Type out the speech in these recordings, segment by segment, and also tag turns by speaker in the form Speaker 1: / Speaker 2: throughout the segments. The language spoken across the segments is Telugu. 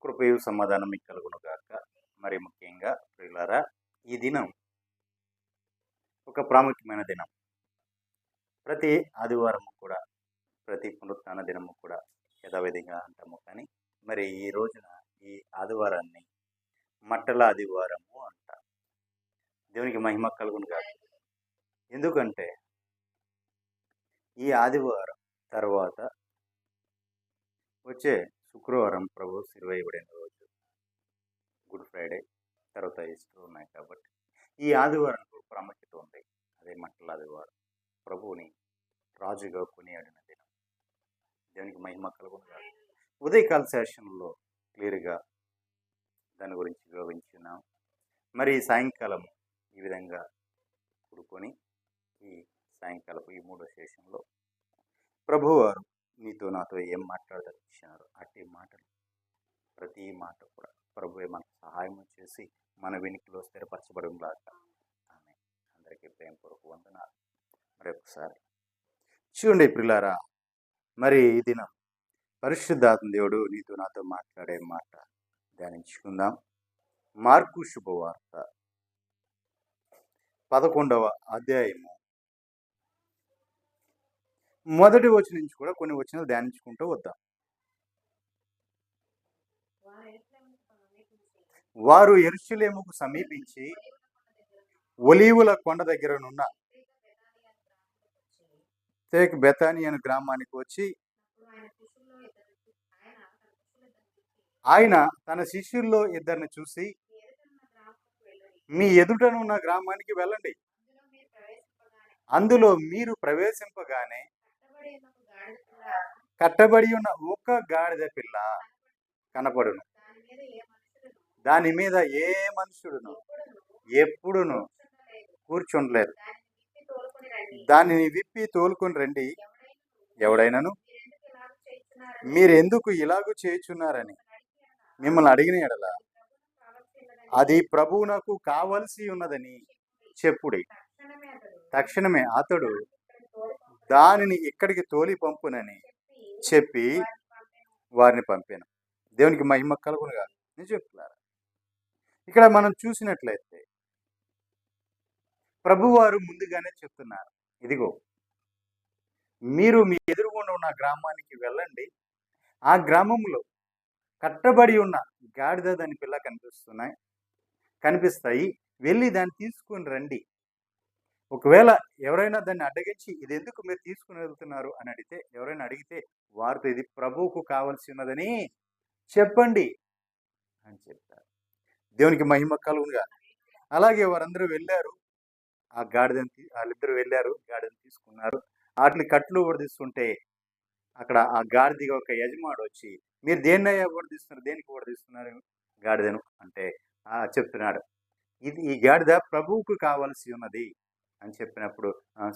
Speaker 1: కృపయు సమాధానం మీకు కలుగును గాక. మరి ముఖ్యంగా ప్రియులారా, ఈ దినం ఒక ప్రాముఖ్యమైన దినం. ప్రతి ఆదివారం కూడా, ప్రతి పునరుత్థాన దినము కూడా యథావిధిగా అంటాము. కానీ మరి ఈ రోజున ఈ ఆదివారాన్ని మట్టల ఆదివారము అంటారు. దేవునికి మహిమ కలుగును గాక. ఎందుకంటే ఈ ఆదివారం తర్వాత వచ్చే శుక్రవారం ప్రభు సిలువైబడిన రోజు, గుడ్ ఫ్రైడే, తర్వాత ఈస్టర్ ఉన్నాయి. కాబట్టి ఈ ఆదివారం ప్రాముఖ్యత ఉంది. అదే మట్టల ఆదివారం, ప్రభువుని రాజుగా కొనియాడిన దినం. దేవునికి మహిమ కలుగును గాక. ఉదయకాల సెషన్లో క్లియర్గా దాని గురించి వివరించున్నాం. మరి సాయంకాలం ఈ విధంగా కూడుకొని ఈ సాయంకాలపు ఈ 3వ సెషన్లో ప్రభువారు మీతో నాతో ఏం మాట్లాడదలిచారు, అట్టి మాటలు ప్రతి మాట కూడా ప్రభువే మనకు సహాయం చేసి మన వెనుకలో స్థిరపరచబడంలాగా. ఆమె అందరికీ ప్రేమపూర్వక వందనాలు. మరి ఒకసారి చూడండి ప్రియులారా, మరి ఈ దినం పరిశుద్ధాత్మ దేవుడు నీతో నాతో మాట్లాడే మాట ధ్యానించుకుందాం. మార్కు శుభవార్త 11వ అధ్యాయము మొదటి వచనం నుంచి కూడా కొన్ని వచనాలు ధ్యానించుకుంటూ వద్దాం. వారు యెరూషలేముకు సమీపించి ఒలీవుల కొండ దగ్గరనున్న బెతానియా అనే గ్రామానికి వచ్చి ఆయన తన శిష్యుల్లో ఇద్దరిని చూసి, మీ ఎదుటనున్న గ్రామానికి వెళ్ళండి, అందులో మీరు ప్రవేశింపగానే కట్టబడి ఉన్న ఒక గాడిద పిల్ల కనపడును. దాని మీద ఏ మనుషుడును ఎప్పుడును కూర్చుండలేరు. దానిని విప్పి తోలుకొని రండి. ఎవడైనాను మీరు ఎందుకు ఇలాగూ చేయుచున్నారని మిమ్మల్ని అడిగిన ఎడల అది ప్రభువునకు కావలసి ఉన్నదని చెప్పుడి. తక్షణమే అతడు దానిని ఇక్కడికి తోలి పంపునని చెప్పి వారిని పంపాను. దేవునికి మహిమ కలుగును గాక. నేను చెప్తున్నాను, ఇక్కడ మనం చూసినట్లయితే ప్రభువారు ముందుగానే చెప్తున్నారు, ఇదిగో మీరు మీ ఎదురుగుండా ఉన్న గ్రామానికి వెళ్ళండి, ఆ గ్రామంలో కట్టబడి ఉన్న గాడిద దాని పిల్ల కనిపిస్తాయి, వెళ్ళి దాన్ని తీసుకుని రండి. ఒకవేళ ఎవరైనా దాన్ని అడ్డగించి ఇది ఎందుకు మీరు తీసుకుని వెళ్తున్నారు అని ఎవరైనా అడిగితే వారితో ఇది ప్రభువుకు కావాల్సి ఉన్నదని చెప్పండి అని చెప్తారు. దేవునికి మహిమ కలుగునుగా. అలాగే వారందరూ వెళ్ళారు, వాళ్ళిద్దరూ వెళ్ళారు, గాడిదని తీసుకున్నారు. వాటిని కట్లు ఓడదీస్తుంటే అక్కడ ఆ గాడిద ఒక యజమాడు వచ్చి, మీరు దేన్నయ్యా ఓడదీస్తున్నారు, దేనికి ఓడదీస్తున్నారు గాడిదను అంటే చెప్తున్నాడు, ఈ గాడిద ప్రభువుకు కావాల్సి ఉన్నది అని చెప్పినప్పుడు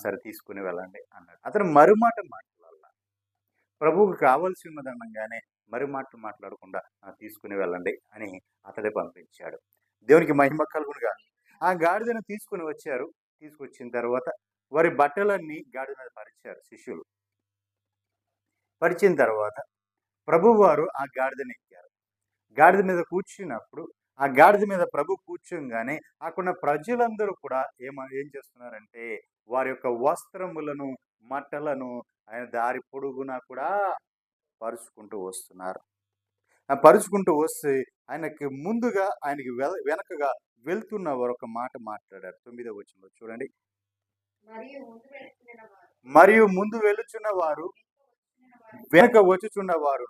Speaker 1: సరే తీసుకుని వెళ్ళండి అన్నాడు. అతను మరుమాట మాట్లాడాల. ప్రభువుకు కావాల్సి ఉన్నది అనగానే మరుమాటలు మాట్లాడకుండా తీసుకుని వెళ్ళండి అని అతడే పంపించాడు. దేవునికి మహిమ కలుగునుగా. ఆ గాడిదను తీసుకుని వచ్చారు. తీసుకొచ్చిన తర్వాత వారి బట్టలన్నీ గాడిద మీద పరిచారు శిష్యులు. పరిచిన తర్వాత ప్రభువారు ఆ గాడిదని ఎక్కారు. గాడిద మీద కూర్చున్నప్పుడు ఆ గాడిద మీద ప్రభు కూర్చోగానే అక్కడ ప్రజలందరూ కూడా ఏం చేస్తున్నారంటే వారి యొక్క వస్త్రములను మట్టలను ఆయన దారి పొడుగునా కూడా పరుచుకుంటూ వస్తున్నారు. పరుచుకుంటూ వస్తే ఆయనకి ముందుగా ఆయనకి వెనకగా వెళ్తున్న వారు ఒక మాట మాట్లాడారు. 9వ వచనంలో చూడండి. మరియు ముందు వెళుచున్న వారు వెనక వచ్చుచున్న వారు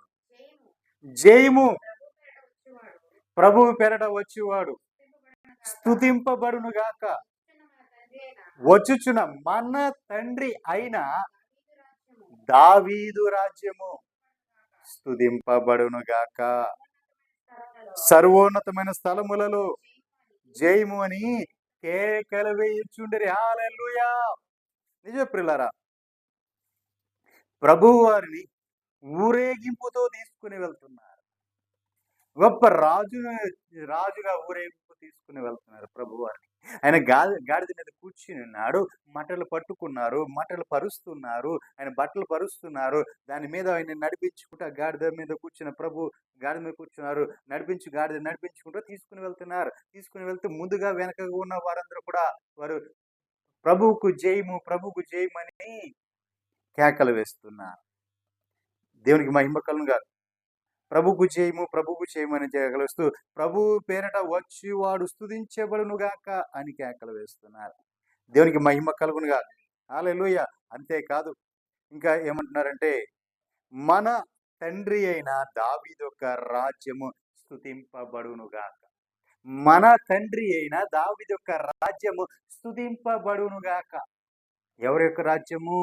Speaker 1: జయము ప్రభువు పేరట వచ్చేవాడు స్తుతింపబడును గాక, వచ్చుచున్న మన తండ్రి అయిన దావీదు రాజ్యము స్తుతింపబడును గాక, సర్వోన్నతమైన స్థలములలో జయము అని కేకలు వేయుచుండిరి. హల్లెలూయా. నిజ ప్రియులారా, ప్రభువు వారిని ఊరేగింపుతో తీసుకుని వెళ్తున్నారు. గొప్ప రాజుగా ఊరేగింపు తీసుకుని వెళ్తున్నారు ప్రభు వారిని. ఆయన గాడిద మీద కూర్చుని ఉన్నాడు. మట్టలు పట్టుకున్నారు. మట్టలు పరుస్తున్నారు. ఆయన బట్టలు పరుస్తున్నారు. దాని మీద ఆయన నడిపించుకుంటూ ఆ గాడిద మీద కూర్చున్న ప్రభు గాడిద మీద కూర్చున్నారు. గాడిద నడిపించుకుంటూ తీసుకొని వెళ్తున్నారు. తీసుకొని వెళ్తూ ముందుగా వెనకగా ఉన్న వారందరూ కూడా వారు ప్రభువుకు జయము, ప్రభువుకు జయమని కేకలు వేస్తున్నారు. దేవునికి మహిమ కలుగునుగాక. ప్రభువుకు జయము, ప్రభువుకు చేయమని కేకలుస్తూ ప్రభువు పేరట వచ్చి వాడు స్తుతించబడునుగాక అని కేకలు వేస్తున్నారు. దేవునికి మహిమ కలుగునుగాక. హల్లెలూయా. అంతేకాదు ఇంకా ఏమంటున్నారంటే మన తండ్రి అయిన దావీదు యొక్క రాజ్యము స్తుతింపబడునుగాక. మన తండ్రి అయిన దావీదు యొక్క రాజ్యము స్తుతింపబడునుగాక. ఎవరి యొక్క రాజ్యము?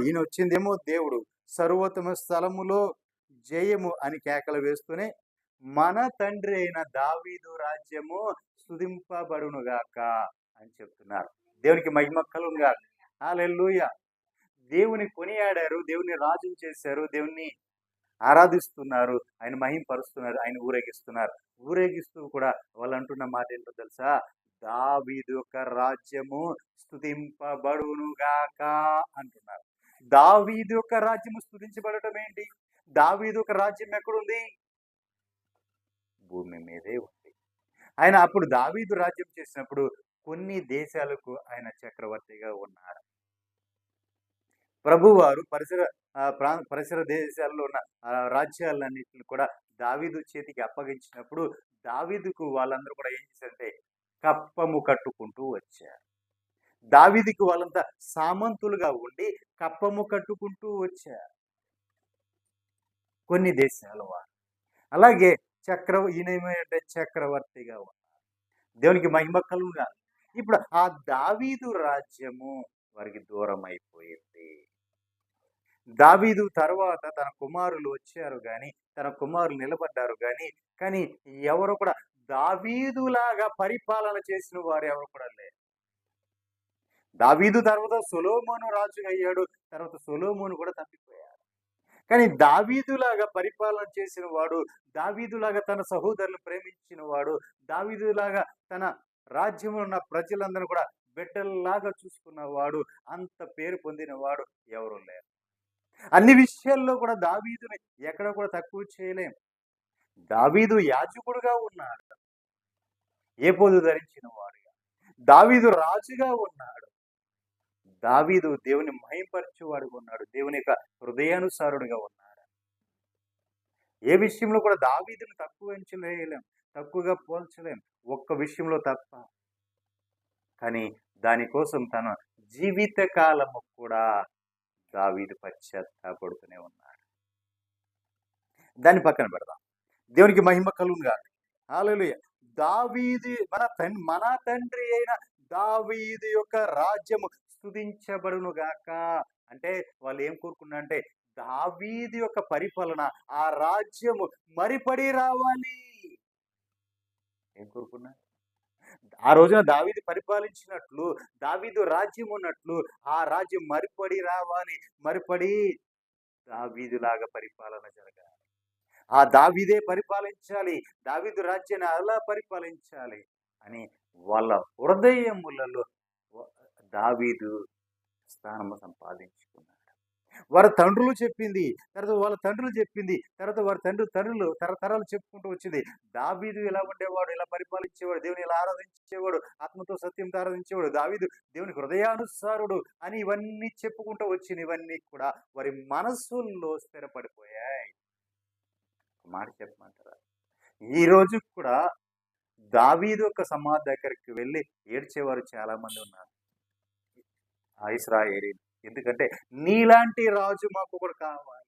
Speaker 1: ఈయన వచ్చిందేమో దేవుడు సర్వోత్తమ స్థలములో జయము అని కేకలు వేస్తూనే మన తండ్రి అయిన దావీదు రాజ్యము స్తుతింపబడునుగాక అని చెప్తున్నారు. దేవునికి మహిమ కలుగునుగాక. హల్లెలూయా. దేవుని కొనియాడారు, దేవుని రాజును చేశారు, దేవుని ఆరాధిస్తున్నారు, ఆయన మహిమపరుస్తున్నారు, ఆయన ఊరేగిస్తున్నారు. ఊరేగిస్తూ కూడా వాళ్ళు అంటున్న మాట ఏంటో తెలుసా? దావీదు యొక్క రాజ్యము స్తుతింపబడునుగాక అంటున్నారు. దావీదు యొక్క రాజ్యము స్తుతించబడటం ఏంటి? దావీదు యొక్క రాజ్యం ఎక్కడుంది? భూమి మీదే ఉంది. ఆయన అప్పుడు దావీదు రాజ్యం చేసినప్పుడు కొన్ని దేశాలకు ఆయన చక్రవర్తిగా ఉన్నారు. ప్రభువారు పరిసర దేశాల్లో ఉన్న రాజ్యాలన్నింటిని కూడా దావీదు చేతికి అప్పగించినప్పుడు దావీదుకు వాళ్ళందరూ కూడా ఏం చేశారంటే కప్పము కట్టుకుంటూ వచ్చారు. దావీదుకు వాళ్ళంతా సామంతులుగా ఉండి కప్పము కట్టుకుంటూ వచ్చారు కొన్ని దేశాల వారు. అలాగే ఈయనేమంటే చక్రవర్తిగా ఉన్నారు. దేవునికి మహిమ కలుగునుగాక. ఇప్పుడు ఆ దావీదు రాజ్యము వారికి దూరం అయిపోయింది. దావీదు తర్వాత తన కుమారులు వచ్చారు గాని, తన కుమారులు నిలబడ్డారు కానీ ఎవరు కూడా దావీదులాగా పరిపాలన చేసిన వారు ఎవరు కూడా లేరు. దావీదు తర్వాత సొలొమోను రాజుగా అయ్యాడు. తర్వాత సొలొమోను కూడా తప్పిపోయాడు. కానీ దావీదులాగా పరిపాలన చేసిన వాడు, దావీదులాగా తన సహోదరులను ప్రేమించిన వాడు, దావీదులాగా తన రాజ్యంలో ఉన్న ప్రజలందరూ కూడా బిడ్డల్లాగా చూసుకున్నవాడు, అంత పేరు పొందిన వాడు ఎవరు లేరు. అన్ని విషయాల్లో కూడా దావీదుని ఎక్కడ కూడా తక్కువ చేయలేం. దావీదు యాజకుడుగా ఉన్నాడు, ఏపోదు ధరించిన వాడుగా. దావీదు రాజుగా ఉన్నాడు. దావీదు దేవుని మహిమపరచువాడుగా ఉన్నాడు. దేవుని యొక్క హృదయానుసారుడుగా ఉన్నాడు. ఏ విషయంలో కూడా దావీదుని తక్కువ ఎంచలేం, తక్కువగా పోల్చలేం. ఒక్క విషయంలో తప్ప. కానీ దానికోసం తన జీవిత కాలము కూడా దావీదు పశ్చాత్తాపడుతూనే ఉన్నాడు. దాన్ని పక్కన పెడదాం. దేవునికి మహిమ కలుగునుగాక. హల్లెలూయా. దావీదు మన తండ్రి అయిన దావీదు యొక్క రాజ్యము స్తుతించబడునుగాక. అంటే వాళ్ళు ఏం కోరుకున్నారంటే దావీదు యొక్క పరిపాలన, ఆ రాజ్యము మరిపడి రావాలి. ఏం కోరుకున్నారు? ఆ రోజున దావీదు పరిపాలించినట్లు, దావీదు రాజ్యం ఉన్నట్లు ఆ రాజ్యం మరిపడి రావాలి. మరిపడి దావీదులాగా పరిపాలన జరగాలి. ఆ దావీదే పరిపాలించాలి, దావీదు రాజ్యాన్ని అలా పరిపాలించాలి అని వాళ్ళ హృదయములలో దావీదు స్థానము సంపాదించుకున్నాడు. వారి తండ్రులు చెప్పింది, తర్వాత వాళ్ళ తండ్రులు చెప్పింది, తర్వాత వారి తండ్రులు తరతరాలు చెప్పుకుంటూ వచ్చింది. దావీదు ఇలా ఉండేవాడు, ఇలా పరిపాలించేవాడు, దేవుని ఇలా ఆరాధించేవాడు, ఆత్మతో సత్యంతో ఆరాధించేవాడు, దావీదు దేవుని హృదయానుసారుడు అని ఇవన్నీ చెప్పుకుంటూ వచ్చింది. ఇవన్నీ కూడా వారి మనస్సుల్లో స్థిరపడిపోయాయి. మాట చెప్పమంటారా? ఈ రోజు కూడా దావీదు యొక్క సమాధి దగ్గరికి వెళ్ళి ఏడ్చేవారు చాలా మంది ఉన్నారు, ఆ ఇశ్రాయేలీయులు. ఎందుకంటే నీలాంటి రాజు మాకు ఒకడు కావాలి.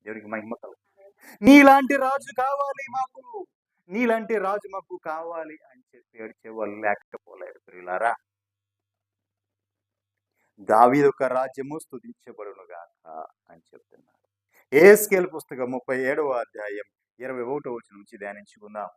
Speaker 1: దేవునికి మహిమ కలుగుతుంది. నీలాంటి రాజు కావాలి మాకు, నీలాంటి రాజు మాకు కావాలి అని చెప్పి ఏడ్చేవాళ్ళు లేకపోలేరు. ప్రియులారా, దావీదు యొక్క రాజ్యము స్తుతించబడునుగాక అని చెప్తున్నారు. యెహెజ్కేలు పుస్తకం 37వ అధ్యాయం 21వ వచనం నుంచి ధ్యానించుకుందాం.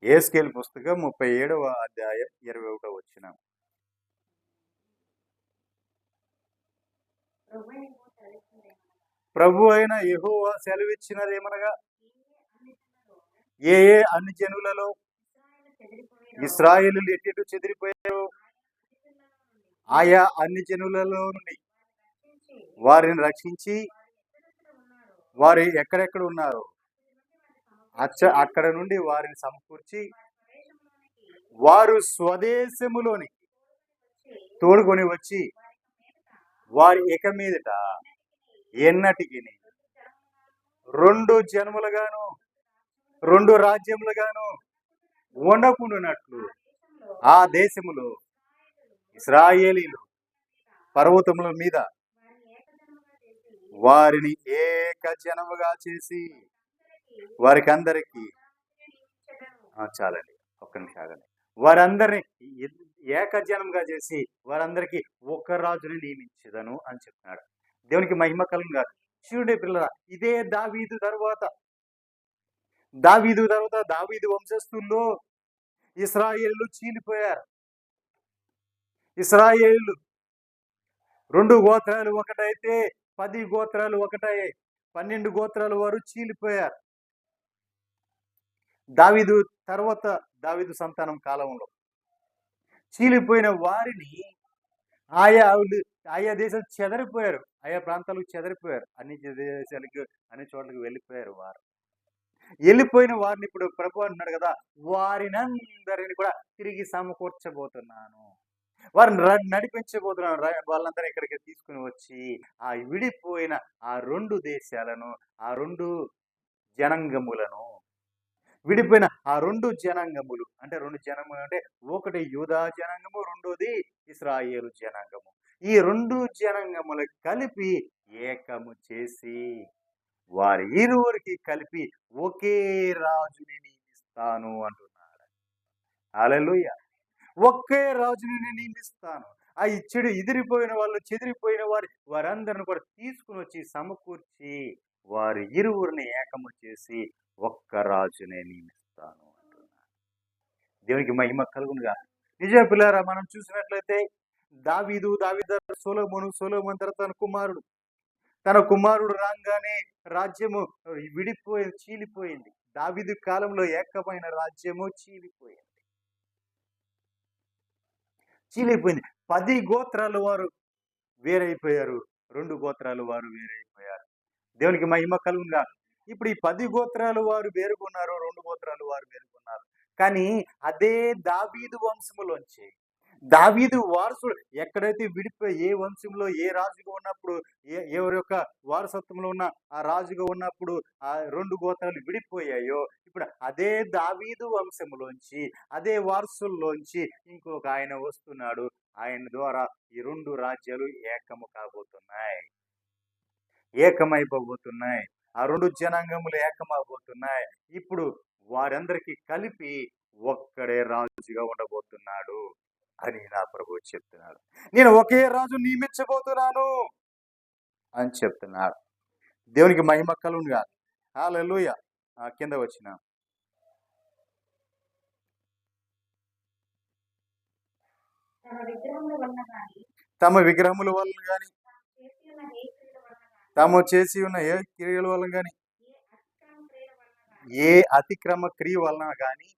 Speaker 1: యెహెజ్కేలు పుస్తకం 37వ అధ్యాయం 21వ వచనం. ప్రభు అయిన యెహోవా సెలవిచ్చినదేమనగా, ఏ ఏ అన్ని జనులలో ఇశ్రాయేలీయులు ఎటు చెదిరిపోయారో ఆయా అన్ని జనులలో నుండి వారిని రక్షించి, వారు ఎక్కడెక్కడ ఉన్నారో అక్కడ నుండి వారిని సమకూర్చి, వారు స్వదేశములోనికి తోడుకొని వచ్చి, వారి ఇక మీదట ఎన్నటికి 2 జన్మలుగాను 2 రాజ్యములుగాను ఉండకుండానట్లు ఆ దేశములో ఇశ్రాయేలీయులు పర్వతముల మీద వారిని ఏకజనముగా చేసి వారికి అందరికీ చాలండి, ఒక్క నిమిషం ఆగండి. వారందరినీ ఏకజనంగా చేసి వారందరికీ ఒక రాజుని నియమించదను అని చెప్తున్నాడు. దేవునికి మహిమ కలుగుగా. చూడండి పిల్లల, ఇదే దావీదు తర్వాత దావీదు వంశస్థుల్లో ఇశ్రాయేలు చీలిపోయారు. ఇశ్రాయేలు 2 గోత్రాలు ఒకటైతే 10 గోత్రాలు ఒకటయ్యాయి. 12 గోత్రాల వారు చీలిపోయారు. దావీదు తర్వాత దావీదు సంతానం కాలంలో చీలిపోయిన వారిని ఆయా దేశాలు చెదరిపోయారు, ఆయా ప్రాంతాలకు చెదరిపోయారు, అన్ని దేశాలకు అన్ని చోట్లకి వెళ్ళిపోయారు. వెళ్ళిపోయిన వారిని ఇప్పుడు ప్రభు అంటున్నాడు కదా, వారినందరిని కూడా తిరిగి సమకూర్చబోతున్నాను, వారిని నడిపించబోతున్నాను. వాళ్ళందరూ ఇక్కడికి తీసుకుని వచ్చి ఆ విడిపోయిన ఆ 2 దేశాలను, ఆ 2 జనాంగములను, విడిపోయిన ఆ 2 జనాంగములు అంటే 2 జనాంగములు అంటే ఒకటి యూదా జనాంగము, రెండోది ఇశ్రాయేలు జనాంగము. ఈ 2 జనాంగములు కలిపి ఏకము చేసి వారి ఇరువురికి కలిపి ఒకే రాజుని నియమిస్తాను అంటున్నాడు. హల్లెలూయా. ఒకే రాజుని నియమిస్తాను. ఆ చెదిరిపోయిన వాళ్ళు, చెదిరిపోయిన వారందరిని కూడా తీసుకుని వచ్చి సమకూర్చి వారి ఇరువురిని ఏకము చేసి ఒక్క రాజునే నియమిస్తాను అంటున్నాడు. దేవునికి మహిమ కలుగునుగా. నిజమే పిల్లారా, మనం చూసినట్లయితే దావీదు సొలొమోను తర్వాత తన కుమారుడు రాగానే రాజ్యము చీలిపోయింది. దావీదు కాలంలో ఏకమైన రాజ్యము చీలిపోయింది. 10 గోత్రాల వారు వేరైపోయారు, 2 గోత్రాల వారు వేరైపోయారు. దేవునికి మహిమ కలుగునుగా. ఇప్పుడు ఈ 10 గోత్రాలు వారు వేరుగున్నారు, 2 గోత్రాలు వారు వేరుగున్నారు. కానీ అదే దావీదు వంశములోంచి దావీదు వారసుడు ఎక్కడైతే విడిపోయి, ఏ వంశంలో ఏ రాజుగా ఉన్నప్పుడు, ఎవరి యొక్క వారసత్వంలో ఉన్న ఆ రాజుగా ఉన్నప్పుడు ఆ 2 గోత్రాలు విడిపోయాయో, ఇప్పుడు అదే దావీదు వంశములోంచి, అదే వారసుల్లోంచి ఇంకొక ఆయన వస్తున్నాడు. ఆయన ద్వారా ఈ 2 రాజ్యాలు ఏకము కాబోతున్నాయి, ఏకమైపోబోతున్నాయి. ఆ 2 జనాంగములు ఏకమవబోతున్నాయి. ఇప్పుడు వారందరికీ కలిపి ఒక్కడే రాజుగా ఉండబోతున్నాడు అని నా ప్రభువు చెప్తున్నాడు. నేను ఒకే రాజు నియమించబోతున్నాను అని చెప్తున్నాడు. దేవునికి మహిమ కలుగునుగా. హల్లెలూయా. కింద వచ్చిన తమ విగ్రహముల వల్ల కానీ, తాము చేసి ఉన్న ఏ క్రియల వల్ల కానీ, ఏ అతిక్రమ క్రియ వలన కానీ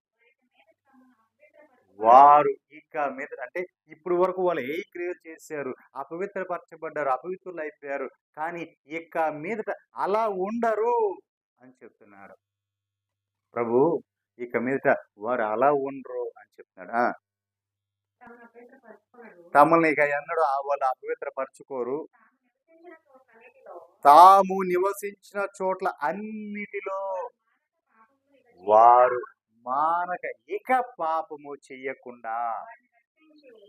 Speaker 1: వారు ఇక మీద, అంటే ఇప్పుడు వరకు వాళ్ళు ఏ క్రియలు చేశారు, అపవిత్రపరచబడ్డారు, అపవిత్రులు అయిపోయారు. కానీ ఇక మీదట అలా ఉండరు అని చెప్తున్నాడు ప్రభు. ఇక మీదట వారు అలా ఉండరు అని చెప్తున్నాడు. తమల్ని ఇక ఎన్నడూ వాళ్ళు అపవిత్రపరచుకోరు. తాము నివసించిన చోట్ల అన్నిటిలో వారు మానక ఇక పాపము చెయ్యకుండా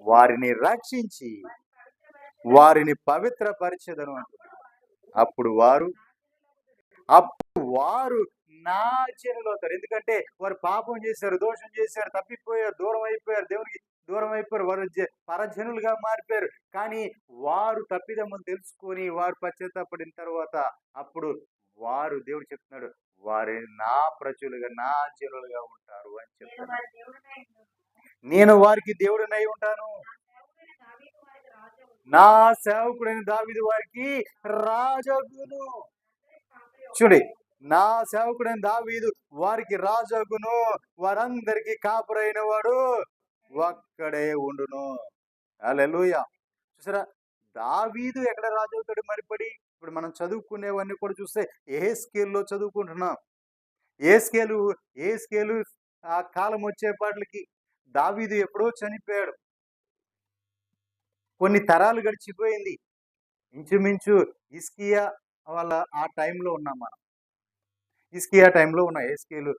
Speaker 1: వారిని రక్షించి వారిని పవిత్రపరిచెదను అంటున్నారు. అప్పుడు వారు నా జనులు అవుతారు. ఎందుకంటే వారు పాపం చేశారు, దోషం చేశారు, తప్పిపోయారు, దూరం అయిపోయారు, దేవునికి దూరం అయిపోయారు, వారు పరజనులుగా మారిపోయారు. కానీ వారు తప్పిదమ్మని తెలుసుకొని వారు పశ్చాత్తాపడిన తర్వాత అప్పుడు వారు, దేవుడు చెప్తున్నాడు, వారి నా ప్రజలుగా, నా జనులుగా ఉంటారు అని చెప్తున్నాడు. నేను వారికి దేవుడినై ఉంటాను, నా సేవకుడైన దావీదు వారికి రాజగును. చూడండి, నా సేవకుడైన దావీదు వారికి రాజగును, వారందరికి కాపురైన వాడు ఒక్కడే ఉండును. హల్లెలూయా. చూసారా, దావీదు ఎక్కడ రాజు అవుతాడు మరిపడి? ఇప్పుడు మనం చదువుకునేవన్నీ కూడా చూస్తే యెహెజ్కేలులో చదువుకుంటున్నాం. యెహెజ్కేలు యెహెజ్కేలు ఆ కాలం వచ్చేపాట్లకి దావీదు ఎప్పుడో చనిపోయాడు. కొన్ని తరాలు గడిచిపోయింది. ఇంచుమించు హిజ్కియా వాళ్ళ ఆ టైంలో ఉన్నాం మనం. హిజ్కియా టైంలో ఉన్న యెహెజ్కేలు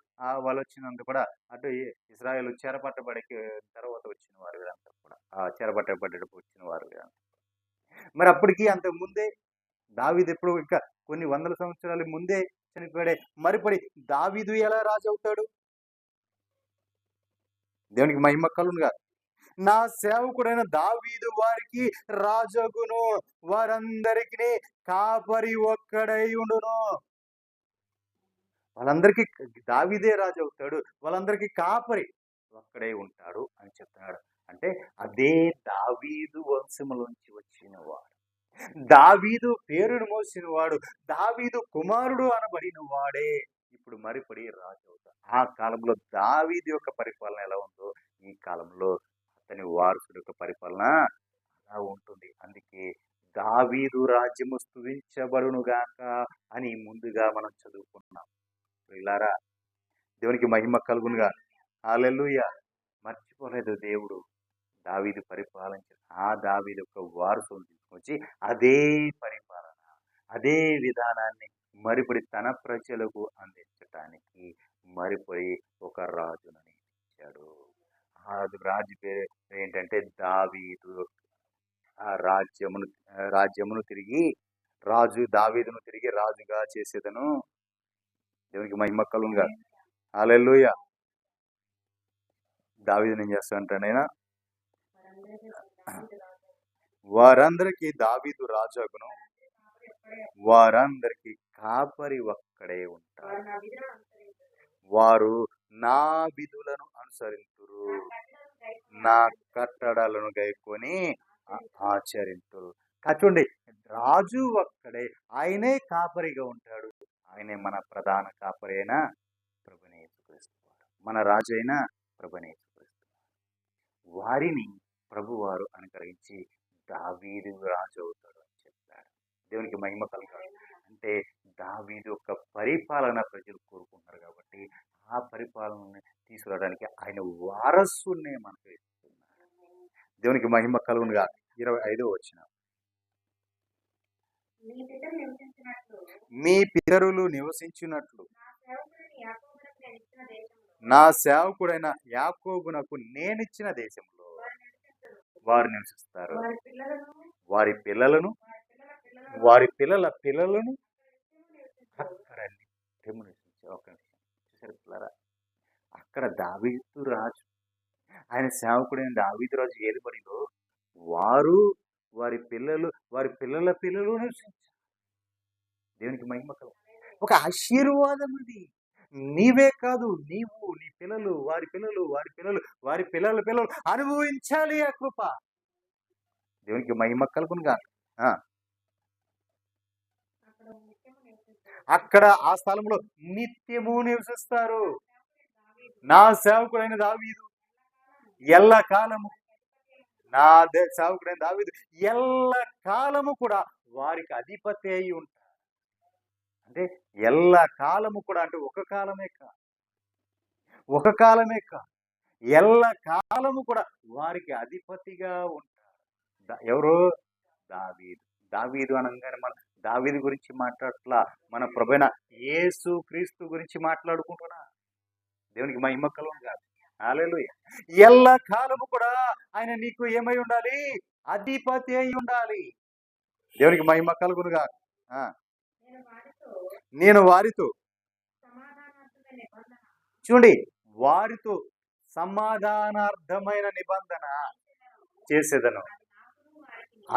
Speaker 1: వాళ్ళొచ్చినంత కూడా అటు ఇశ్రాయేలు చెరపట్టబడి తర్వాత వచ్చిన వారు వీరంతా కూడా. చెరపట్టబడేటప్పుడు వచ్చిన వారు వీరంతా. మరి అప్పటికి అంతకు ముందే దావీదు ఎప్పుడో ఇంకా కొన్ని వందల సంవత్సరాల ముందే చనిపోయాడే. మరిపడి దావీదు ఎలా రాజు అవుతాడు? దేవునికి మహిమ కలుగునుగా. నా సేవకుడైన దావీదు వారికి రాజగును, వారందరికి కాపరి ఒక్కడై ఉండును. వాళ్ళందరికీ దావీదే రాజు అవుతాడు, వాళ్ళందరికీ కాపరి ఒక్కడే ఉంటాడు అని చెప్తున్నాడు. అంటే అదే దావీదు వంశములోంచి వచ్చిన వాడు, దావీదు పేరును మోసిన వాడు, దావీదు కుమారుడు అనబడిన వాడే ఇప్పుడు మరిపడి రాజు అవుతాడు. ఆ కాలంలో దావీదు యొక్క పరిపాలన ఎలా ఉందో ఈ కాలంలో అతని వారసుడు యొక్క పరిపాలన అలా ఉంటుంది. అందుకే దావీదు రాజ్యము స్తుతించబడును గాక అని ముందుగా మనం చదువుకుంటున్నాం. ఇలారా, దేవునికి మహిమ కలుగునుగా. హల్లెలూయా. మర్చిపోలేదు దేవుడు దావీదు పరిపాలించిన ఆ దావీదు యొక్క వారసుని తీసుకొచ్చి అదే పరిపాలన, అదే విధానాన్ని మరిపడి తన ప్రజలకు అందించటానికి మరిపడి ఒక రాజును నియమించాడు. ఆ రాజు పేరు ఏంటంటే దావీదు. ఆ రాజ్యమును తిరిగి దావీదును తిరిగి రాజుగా చేసేదను. దేవునికి మహిమ కలుగునుగా. హల్లెలూయా. దావీదును ఏం చేస్తాడంటేనైనా వారందరికీ దావీదు రాజగును, వారందరికీ కాపరి ఒక్కడే ఉంటాడు. వారు నా విధులను అనుసరింతురు, నా కట్టడలను గైకొని ఆచరింతురు. చూడండి, రాజు ఒక్కడే, ఆయనే కాపరిగా ఉంటాడు. ఆయనే మన ప్రధాన కాపరి అయిన ప్రభువైన యేసుక్రీస్తు వారు, మన రాజు అయిన ప్రభువైన యేసుక్రీస్తు వారిని ప్రభువారు అనుగ్రహించి దావీదు రాజు అవుతాడు అని చెప్పాడు. దేవునికి మహిమ కలుగాలి. అంటే దావీదు యొక్క పరిపాలన ప్రజలు కోరుకుంటారు కాబట్టి ఆ పరిపాలనని తీసుకురావడానికి ఆయన వారసునే మనకు ఇస్తున్నారు. దేవునికి మహిమ కలుగునుగా. 25వ వచనం, మీ పితరులు నివసించినట్లు నా సేవకుడైన యాకోబునకు నేనిచ్చిన దేశంలో వారు నివసిస్తారు. వారి పిల్లలను, వారి పిల్లల పిల్లలను అక్కడ నిత్యము నివసించారు. ఒక నిమిషం చూసారు పిల్లరా, అక్కడ దావీదు రాజు, ఆయన సేవకుడైన దావీదు రాజు ఏలుబడిలో వారు, వారి పిల్లలు, వారి పిల్లల పిల్లలు నివసించారు. దేవునికి మహిమ కలుగు. ఒక ఆశీర్వాదం అది. నీవే కాదు, నీవు, నీ పిల్లలు, వారి పిల్లలు, వారి పిల్లలు, వారి పిల్లల పిల్లలు అనుభవించాలి ఆ కృప. దేవునికి మహిమ కలుగునుగా. అక్కడ ఆ స్థలంలో నిత్యము నివసిస్తారు. నా సేవకుడైన దావీదు ఎల్ల కాలము, నా సేవకుడైన దావీదు ఎల్ల కాలము కూడా వారికి అధిపతి అయి ఉంటారు. అంటే ఎల్ల కాలము కూడా, అంటే ఒక కాలమే కాదు, ఒక కాలమే కాదు, ఎల్ల కాలము కూడా వారికి అధిపతిగా ఉంటారు. ఎవరు? దావీదు. దావీదు అనగానే మన దావీదు గురించి మాట్లాడట్లా, మన ప్రభువైన యేసు క్రీస్తు గురించి మాట్లాడుకుంటున్నా. దేవునికి మహిమ కలుగునుగా. హల్లెలూయా. ఎల్ల కాలము కూడా ఆయన నీకు ఏమై ఉండాలి? అధిపతి అయి ఉండాలి. దేవునికి మహిమ కలుగునుగా. నేను వారితో, చూడండి, వారితో సమాధానార్థమైన నిబంధన చేసేదను,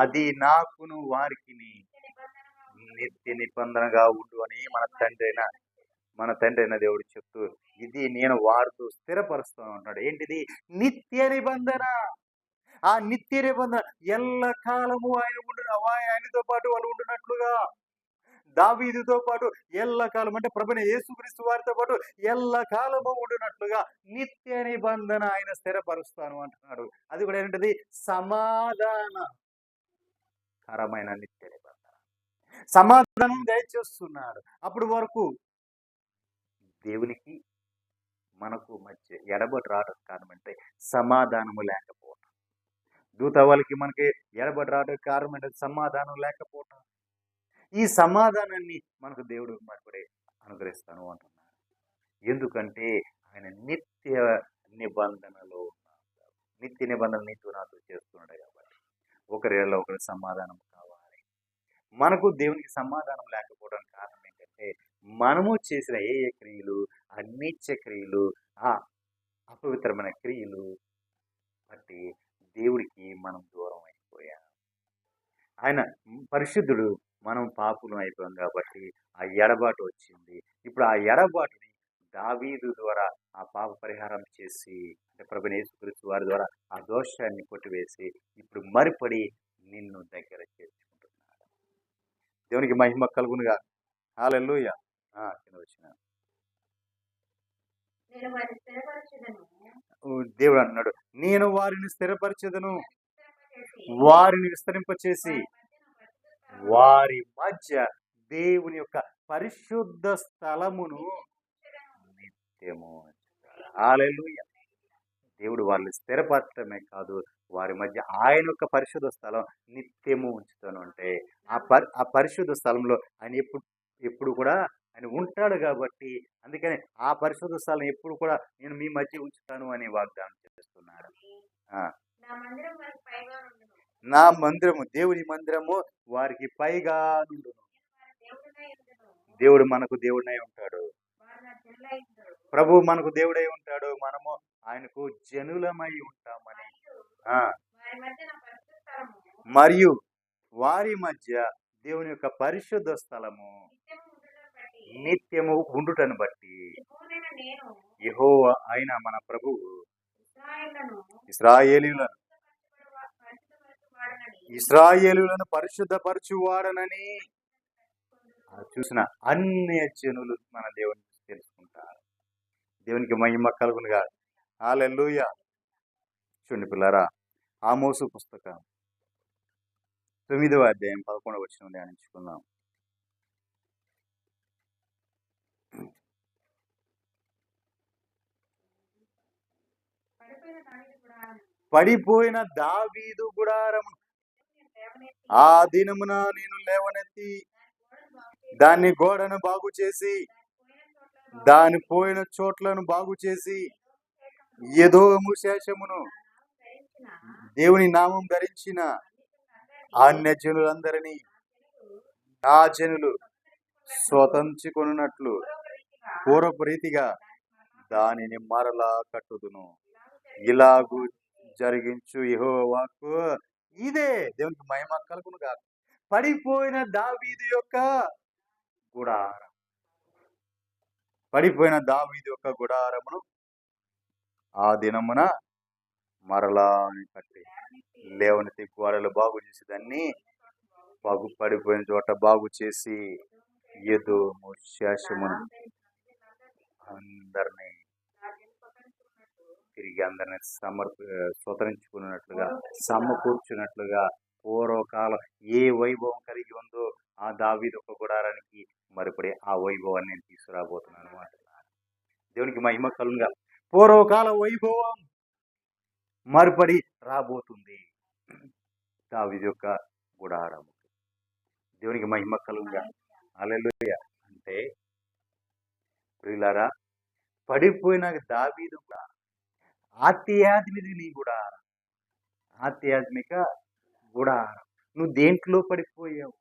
Speaker 1: అది నాకును వారికి నిత్య నిబంధనగా ఉండు అని మన తండ్రి అయిన దేవుడు చెప్తూ, ఇది నేను వారితో స్థిరపరుస్తాను అంటాడు. ఏంటిది? నిత్య నిబంధన. ఆ నిత్య నిబంధన ఎల్ల కాలము ఆయనతో పాటు వాళ్ళు ఉండునట్లుగా, దావీదుతో పాటు ఎల్లకాలం అంటే ప్రభువైన యేసుక్రీస్తు వారితో పాటు ఎల్లకాలము ఉండునట్లుగా నిత్య నిబంధన ఆయన స్థిరపరుస్తాను అంటున్నాడు. అది కూడా ఏంటది? సమాధానకరమైన నిత్య నిబంధన. సమాధానం దయచేస్తున్నాడు. అప్పుడు వరకు దేవునికి మనకు మధ్య ఎడబడి రావడానికి కారణం అంటే సమాధానము లేకపోవటం. దూతవాళ్ళకి మనకి ఎడబడి రావడానికి కారణం అంటే సమాధానం లేకపోవటం. ఈ సమాధానాన్ని మనకు దేవుడు మరి అనుగ్రహిస్తాను అంటున్నాడు. ఎందుకంటే ఆయన నిత్య నిబంధనలో ఉన్నాడు. నిత్య నిబంధన నీతో నాతో చేస్తున్నాడు కాబట్టి ఒకరిలో ఒకరి సమాధానం కావాలి. మనకు దేవునికి సమాధానం లేకపోవడం కారణం ఏంటంటే మనము చేసిన ఏ క్రియలు, ఆ నీచ క్రియలు, ఆ అపవిత్రమైన క్రియలు బట్టి దేవుడికి మనం దూరం అయిపోయాం. ఆయన పరిశుద్ధుడు, మనం పాపులం అయిపోయాం కాబట్టి ఆ ఎడబాటు వచ్చింది. ఇప్పుడు ఆ ఎడబాటుని దావీదు ద్వారా ఆ పాప పరిహారం చేసి, అంటే ప్రభువైన యేసుక్రీస్తు వారి ద్వారా ఆ దోషాన్ని కొట్టివేసి ఇప్పుడు మరిపడి నిన్ను దగ్గర చేర్చుకుంటున్నాడు. దేవునికి మహిమ కలుగునుగా. హల్లెలూయా. కింద వచ్చిన దేవుడు అన్నాడు, నేను వారిని స్థిరపరచెదను, వారిని విస్తరింపచేసి వారి మధ్య దేవుని యొక్క పరిశుద్ధ స్థలమును నిత్యము. హల్లెలూయా. దేవుడు వాళ్ళని స్థిరపరచడమే కాదు, వారి మధ్య ఆయన యొక్క పరిశుద్ధ స్థలం నిత్యము ఉంచుతాను అంటే ఆ పరిశుద్ధ స్థలంలో ఆయన ఎప్పుడు కూడా ఆయన ఉంటాడు కాబట్టి, అందుకని ఆ పరిశుద్ధ స్థలం ఎప్పుడు కూడా నేను మీ మధ్య ఉంచుతాను అని వాగ్దానం చేస్తున్నాడు. నా మందిరము, దేవుని మందిరము వారికి పైగా నుండును. దేవుడు మనకు దేవుడై ఉంటాడు. ప్రభు మనకు దేవుడై ఉంటాడు. మనము ఆయనకు జనులమై ఉంటామని. మరియు వారి మధ్య దేవుని యొక్క పరిశుద్ధ స్థలము నిత్యము ఉండుటను బట్టి యెహోవా అయిన మన ప్రభువు ఇశ్రాయేలీయులను పరిశుద్ధపరచువాడనని చూసిన అన్య జనులు మన దేవుని తెలుసుకుంటారు. దేవునికి మహిమ కలుగునుగా. హల్లెలూయా. చూడండి పిల్లరా, ఆమోసు పుస్తకం 9వ అధ్యాయం 11వ వచనం ధ్యానించుకుందాం. పడిపోయిన దావీదు గుడారము ఆ దినమున నేను లేవనెత్తి దాన్ని గోడను బాగు చేసి, దాని పోయిన చోట్లను బాగు చేసి, ఎదోము శేషమును దేవుని నామం ధరించిన అన్య జనులందరినీ నా జనులు స్వతంత్రించుకొనున్నట్లు పూర్వపు రీతిగా దానిని మరలా కట్టుదును. ఇలాగూ జరిగించు యెహోవాకు ఇదే. దేవునికి మహిమ కలుగునుగా. పడిపోయిన దావీదు యొక్క గుడారం, పడిపోయిన దావీదు యొక్క గుడారమును ఆ దినమున మరలా కట్టి లేవనెత్తి గోడలు బాగు చేసి దాన్ని పడిపోయిన చోట బాగు చేసి ఎదోము శేషమును అందరినీ తిరిగి అందరినీ స్వతంత్రించుకున్నట్లుగా సమకూర్చున్నట్లుగా పూర్వకాలం ఏ వైభవం కలిగి ఉందో ఆ దావీదు ఒక గుడారానికి మరిపడి ఆ వైభవాన్ని నేను తీసుకురాబోతున్నాను అంటున్నాను. దేవునికి మహిమ కలుగునుగా. పూర్వకాల వైభవం మరిపడి రాబోతుంది దావీదు యొక్క గుడారము. దేవునికి మహిమ కలుగునుగా. హల్లెలూయా. అంటే ప్రియులారా, పడిపోయిన దావీదు కూడా ఆధ్యాత్మిక గుడారం, ఆధ్యాత్మిక గుడారం. నువ్వు దేంట్లో పడిపోయావు,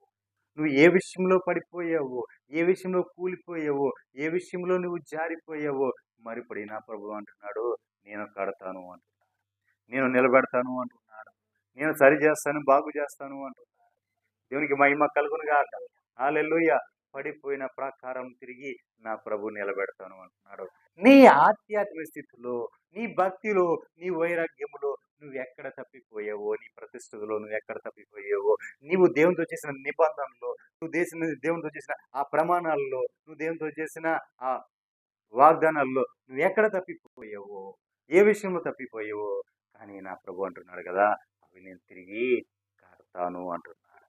Speaker 1: నువ్వు ఏ విషయంలో పడిపోయావో, ఏ విషయంలో కూలిపోయావో, ఏ విషయంలో నువ్వు జారిపోయావో మరిపడి నా ప్రభు అంటున్నాడు, నేను కడతాను అంటున్నాడు, నేను నిలబెడతాను అంటున్నాడు, నేను సరి చేస్తాను, బాగు చేస్తాను అంటున్నాడు. దేవునికి మహిమ కలుగునుగాక. హల్లెలూయా. పడిపోయిన ప్రకారం తిరిగి నా ప్రభు నిలబెడతాను అంటున్నాడు. నీ ఆధ్యాత్మిక స్థితిలో, నీ భక్తిలో, నీ వైరాగ్యములో నువ్వు ఎక్కడ తప్పిపోయావో, నీ ప్రతిష్టలో నువ్వు ఎక్కడ తప్పిపోయావో, నీవు దేవునితో చేసిన నిబంధనలో, నువ్వు దేవునితో చేసిన ఆ ప్రమాణాల్లో, నువ్వు దేవునితో చేసిన ఆ వాగ్దానాల్లో నువ్వు ఎక్కడ తప్పిపోయావో, ఏ విషయంలో తప్పిపోయావో, కానీ నా ప్రభు అంటున్నాడు కదా, అవి నేను తిరిగి కడతాను అంటున్నాడు.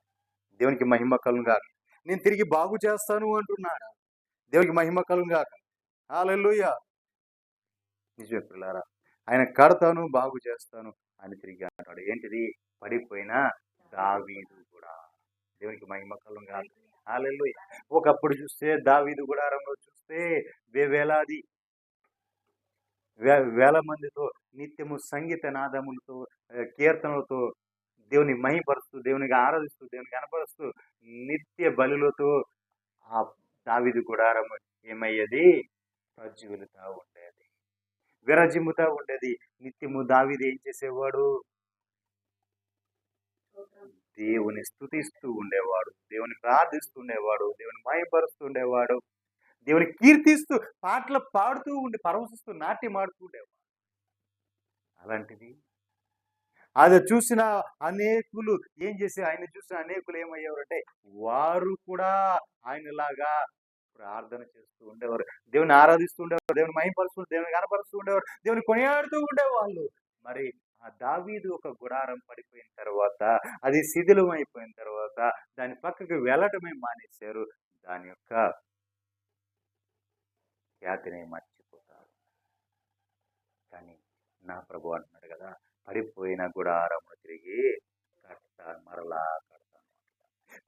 Speaker 1: దేవునికి మహిమ కలుగుగాక. నేను తిరిగి బాగు చేస్తాను అంటున్నాడు. దేవునికి మహిమ కలుగుగాక. హల్లెలూయా. నిజమే పిల్లారా, ఆయన కడతాను, బాగు చేస్తాను అని తిరిగి అంటాడు. ఏంటిది? పడిపోయిన దావీదు కూడా. దేవునికి మహిమ కలుగుగాక. హల్లెలూయా. ఒకప్పుడు చూస్తే దావీదు గుడారంలో చూస్తే వేలాది వేల మందితో నిత్యము సంగీత నాదములతో కీర్తనలతో దేవుని మహిమపరుస్తూ, దేవునికి ఆరాధిస్తూ, దేవునికి కనపరుస్తూ నిత్య బలులతో ఆ దావీదు గుడారం ఏమయ్యేది? ప్రజ్వలితా ఉండేది, విరజిమ్ముతా ఉండేది. నిత్యము దావీదు ఏం చేసేవాడు? దేవుని స్తుతిస్తూ ఉండేవాడు, దేవుని ప్రార్థిస్తూ ఉండేవాడు, దేవుని మహిమపరుస్తూ ఉండేవాడు, దేవుని కీర్తిస్తూ పాటలు పాడుతూ ఉండి పరవశిస్తూ నాట్యం ఆడుతూ ఉండేవాడు. అలాంటిది అది చూసిన అనేకులు ఏం చేసి, ఆయన చూసిన అనేకులు ఏమయ్యేవారంటే వారు కూడా ఆయనలాగా ప్రార్థన చేస్తూ ఉండేవారు, దేవుని ఆరాధిస్తూ ఉండేవారు, దేవుని మహిమపరుస్తూ, దేవుని కనపరుస్తూ ఉండేవారు, దేవుని కొనియాడుతూ ఉండేవాళ్ళు. మరి ఆ దావీదు ఒక గుడారం పడిపోయిన తర్వాత, అది శిథిలం అయిపోయిన తర్వాత దాని పక్కకి వెళ్ళటమే మానేశారు. దాని యొక్క ఖ్యాతిని మర్చిపోతారు. కానీ నా ప్రభు అంటున్నాడు కదా, పడిపోయిన గుడారము తిరిగి కడతాను, మరలా కడతాను.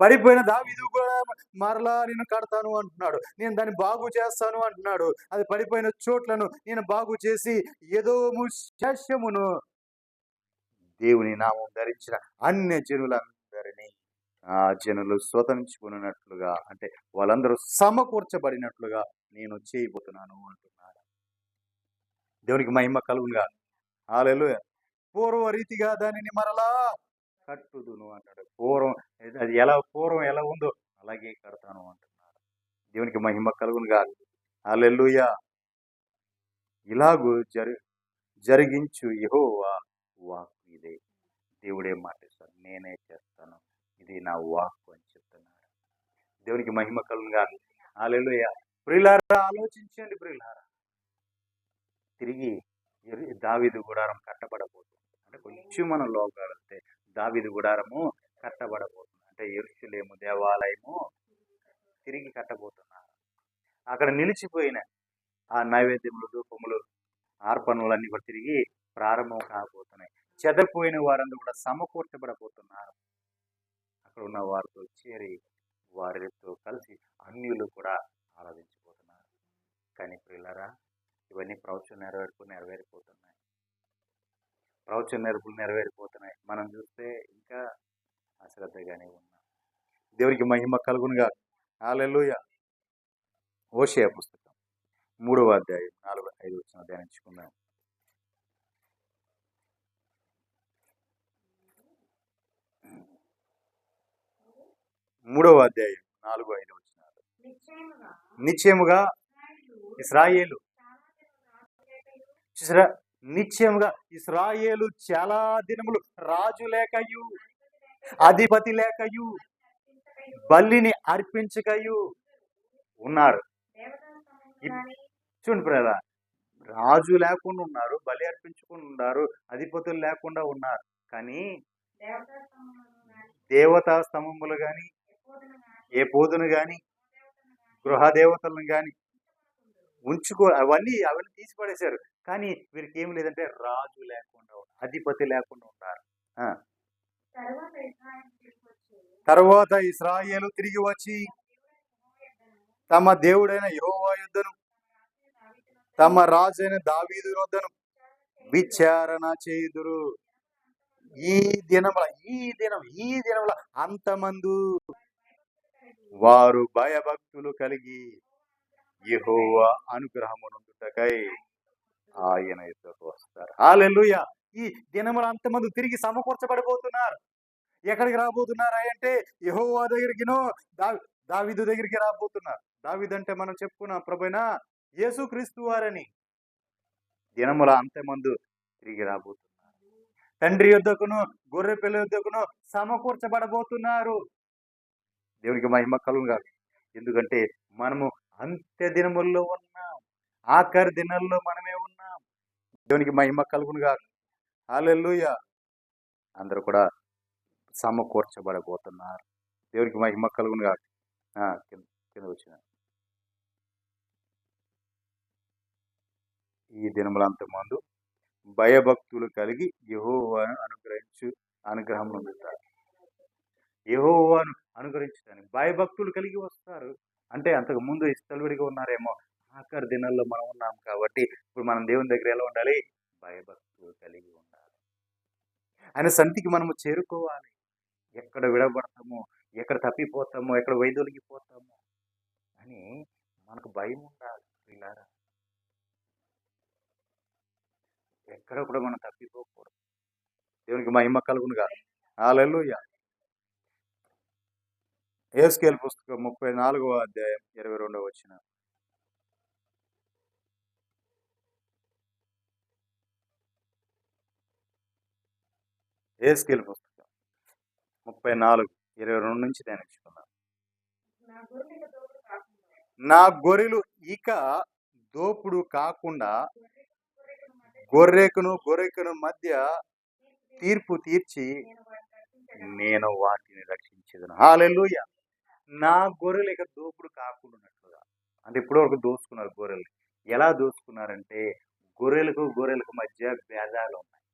Speaker 1: పడిపోయిన దావీదు కూడా మరలా నేను కడతాను అంటున్నాడు. నేను దాన్ని బాగు చేస్తాను అంటున్నాడు. అది పడిపోయిన చోట్లను నేను బాగు చేసి ఎదోము శస్యమును, దేవుని నామం ధరించిన అన్య జనులందరినీ ఆ జనులు స్వతంత్రించుకున్నట్లుగా, అంటే వాళ్ళందరూ సమకూర్చబడినట్లుగా నేను చేయబోతున్నాను అంటున్నాడు. దేవునికి మహిమ కలుగునుగా. హల్లెలూయా. పూర్వ రీతిగా దానిని మరలా కట్టుదును అంటాడు. అది పూర్వం ఎలా ఉందో అలాగే కడతాను అంటున్నాడు. దేవునికి మహిమ కలుగునుగా. హల్లెలూయా. ఇలాగూ జరిగించు యెహోవా వాక్కు ఇదే. దేవుడే మాటిస్తాడు, నేనే చేస్తాను, ఇది నా వాక్కు అని చెప్తున్నాడు. దేవునికి మహిమ కలుగునుగా. హల్లెలూయా. ప్రియులారా, ఆలోచించండి ప్రియులారా. తిరిగి దావీదు గుడారం కట్టబడబోతుంది. అంటే కొంచెం మనం లోకాలంటే దావీదు గుడారము కట్టబడబోతుంది. అంటే యెరూషలేము దేవాలయము తిరిగి కట్టబోతున్నారు. అక్కడ నిలిచిపోయిన ఆ నైవేద్యములు, ధూపములు, అర్పణలన్నీ కూడా తిరిగి ప్రారంభం కాబోతున్నాయి. చెదరిపోయిన వారందరూ కూడా సమకూర్చబడబోతున్నారు. అక్కడ ఉన్న వారితో చేరి వారితో కలిసి అన్యులు కూడా ఆరాధించబోతున్నారు. కానీ ప్రియులారా, ఇవన్నీ ప్రవచన నెరవేరిపోతున్నాయి. ప్రవచన నెరవేరిపోతున్నాయి. మనం చూస్తే ఇంకా అశ్రద్ధగానే ఉన్నాం. దేవునికి మహిమ కలుగునుగా. హల్లెలూయా. హోషేయ పుస్తకం 3వ అధ్యాయం 4-5 వచనాలు ధ్యానించుకుందాం. 3వ అధ్యాయం 4-5 వచనాలు. నిశ్చయముగా ఇశ్రాయేలు నిశ్చయముగా ఇశ్రాయేలు చాలా దినములు రాజు లేకయు, అధిపతి లేకయు, బలిని అర్పించకయు ఉన్నారు. చూడండి ప్రియులారా, రాజు లేకుండా ఉన్నారు, బలి అర్పించుకుని ఉన్నారు, అధిపతులు లేకుండా ఉన్నారు. కానీ దేవతా స్తంభములు కానీ, ఏ పోదును కానీ, గృహ దేవతలను కానీ అవన్నీ తీసి పడేశారు. కానీ వీరికి ఏం లేదంటే రాజు లేకుండా, అధిపతి లేకుండా ఉన్నారు. తర్వాత ఇశ్రాయేలు తిరిగి వచ్చి తమ దేవుడైన యెహోవా యొద్దను, తమ రాజైన దావీదు యొద్దను విచారణ చేయుదురు. ఈ దినముల అంతమందు వారు భయభక్తులు కలిగి యెహోవా అనుగ్రహమునందుటకై ఆయన యుద్ధకు వస్తారు. హల్లెలూయా. ఈ దినముల అంతమంది తిరిగి సమకూర్చబడిపోతున్నారు. ఎక్కడికి రాబోతున్నారు అంటే యెహోవా దగ్గరికినో దావీదు దగ్గరికి రాబోతున్నారు. దావీదు అంటే మనం చెప్పుకున్నాం ప్రభువైన యేసుక్రీస్తు వారని. దినముల అంతమందు తిరిగి రాబోతున్నారు. తండ్రి యొద్దకును గొర్రె పిల్ల యొద్దకును సమకూర్చబడబోతున్నారు. దేవునికి మహిమ కలుగుగాక. ఎందుకంటే మనము అంత్య దినముల్లో ఉన్నాం. ఆఖరి దినాల్లో మనమే ఉన్నాం. దేవునికి మహిమ కలుగునుగాక. హల్లెలూయా. అందరూ కూడా సమకూర్చబడబోతున్నారు. దేవునికి మహిమ కలుగునుగాక. కింద కింద వచ్చిన ఈ దినములంత ముందు భయభక్తులు కలిగి యెహోవాను అనుగ్రహం పొందుతారు. యెహోవాను అనుగ్రహించడానికి భయభక్తులు కలిగి వస్తారు. అంటే అంతకు ముందు ఇష్టలుడిగా ఉన్నారేమో. ఆఖరి దినాల్లో మనం ఉన్నాం కాబట్టి ఇప్పుడు మనం దేవుని దగ్గర ఎలా ఉండాలి? భయభక్తులు కలిగి ఉండాలి. ఆయన సంతికి మనము చేరుకోవాలి. ఎక్కడ విడబడతామో, ఎక్కడ తప్పిపోతామో, ఎక్కడ వైదొలిగిపోతామో అని మనకు భయం ఉండాలి. పిల్లారా, ఎక్కడ కూడా మనం తప్పిపోకూడదు. దేవునికి మహిమ కలుగునుగా. హల్లెలూయా. యెహెజ్కేలు పుస్తకం 34వ అధ్యాయం 22వ వచనం. యెహెజ్కేలు పుస్తకం 34:22 నుంచి ధ్యానించుకున్నాం. నా గొర్రెలు ఇక దోపుడు కాకుండా గొర్రెకును మధ్య తీర్పు తీర్చి నేను వాటిని రక్షించేదను. హల్లెలూయా. నా గొర్రెలు ఇక దోపుడు కాకుండాన్నట్లుగా. అంటే ఇప్పటి వరకు దోచుకున్నారు గొర్రెలు. ఎలా దోచుకున్నారంటే గొర్రెలకు మధ్య భేదాలు ఉన్నాయి.